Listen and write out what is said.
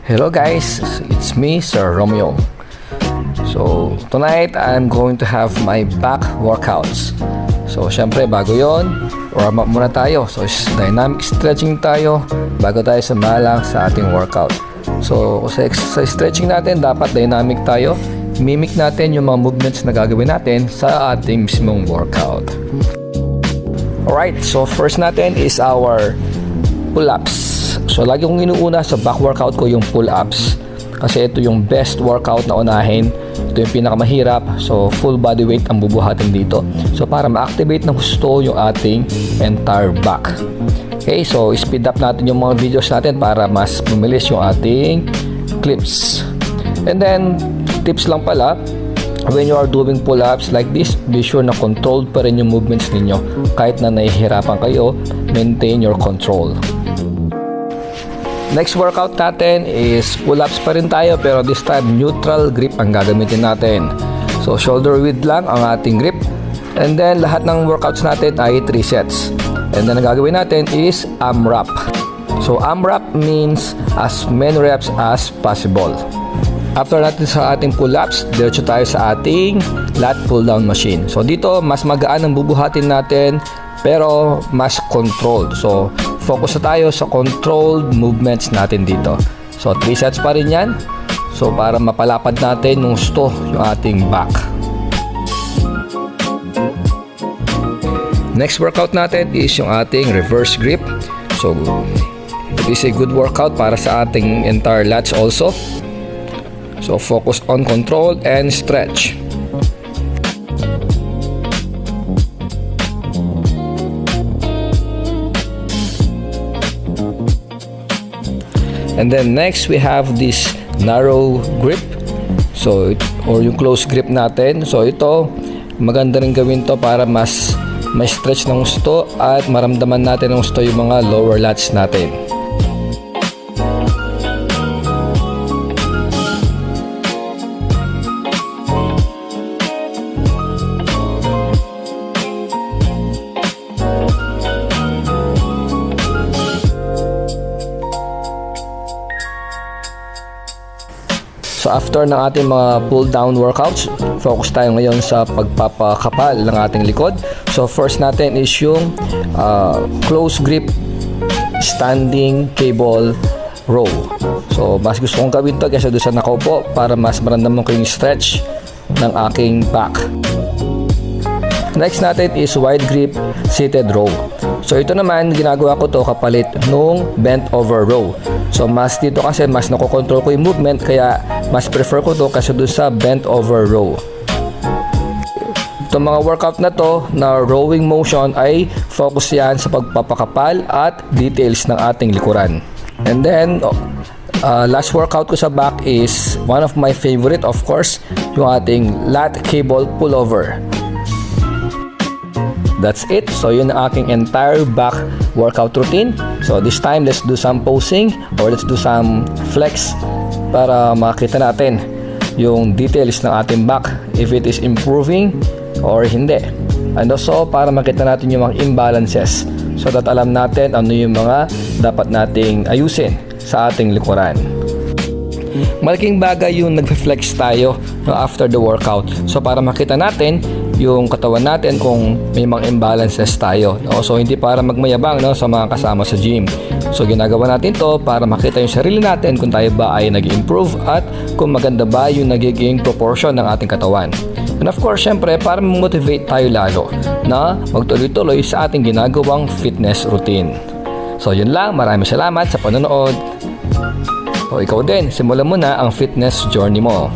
Hello guys, it's me, Sir Romeo. So tonight I'm going to have my back workouts. So syempre bago yon, warm up muna tayo. So dynamic stretching tayo bago tayo sumalang sa ating workout. So sa stretching natin dapat dynamic tayo. Mimic natin yung mga movements na gagawin natin sa ating mismong workout. Alright, so first natin is our pull-ups. So lagi kong inuuna sa back workout ko yung pull-ups kasi ito yung best workout na unahin. Ito yung pinakamahirap. So full body weight ang bubuhatin dito. So para ma-activate ng gusto yung ating entire back. Okay, so speed up natin yung mga videos natin para mas bumilis yung ating clips. And then tips lang pala, when you are doing pull-ups like this, be sure na controlled pa rin yung movements ninyo. Kahit na nahihirapan kayo, maintain your control. Next workout natin is pull-ups pa rin tayo pero this time neutral grip ang gagamitin natin. So shoulder width lang ang ating grip. And then lahat ng workouts natin ay 3 sets. And then ang gagawin natin is AMRAP. So AMRAP means as many reps as possible. After natin sa ating pull-ups, diretso tayo sa ating lat pull-down machine. So dito mas magaan ang bubuhatin natin pero mas controlled. So focus na tayo sa controlled movements natin dito. So 3 sets pa rin yan. So para mapalapad natin ng gusto yung ating back. Next workout natin is yung ating reverse grip. So it is a good workout para sa ating entire lats also. So focus on control and stretch. And then next we have this narrow grip. So or yung close grip natin. So ito maganda rin gawin to para mas may stretch ng gusto at maramdaman natin ng gusto yung mga lower lats natin. So after ng ating mga pull down workouts, focus tayo ngayon sa pagpapakapal ng ating likod. So first natin is yung close grip standing cable row. So mas gusto kong gawin to kaysa doon sa nakaupo para mas maramdaman ko yung stretch ng aking back. Next natin is wide grip seated row. So ito naman ginagawa ko to kapalit nung bent over row. So mas dito kasi mas nakokontrol ko yung movement kaya mas prefer ko to kasi doon sa bent over row. Itong mga workout na to na rowing motion ay focus yan sa pagpapakapal at details ng ating likuran. And then last workout ko sa back is one of my favorite, of course, yung ating lat cable pullover. That's it. So yun ang aking entire back workout routine. So this time let's do some posing or let's do some flex para makita natin yung details ng ating back, if it is improving or hindi. And also para makita natin yung mga imbalances so that alam natin ano yung mga dapat nating ayusin sa ating likuran. Malaking bagay yung nagfe-flex tayo after the workout. So para makita natin yung katawan natin kung may mga imbalances tayo. No? So hindi para magmayabang sa mga kasama sa gym. So ginagawa natin to para makita yung sarili natin kung tayo ba ay nag-improve at kung maganda ba yung nagiging proportion ng ating katawan. And of course, syempre, para motivate tayo lalo na magtuloy-tuloy sa ating ginagawang fitness routine. So yun lang, maraming salamat sa panonood. O ikaw din, simulan mo na ang fitness journey mo.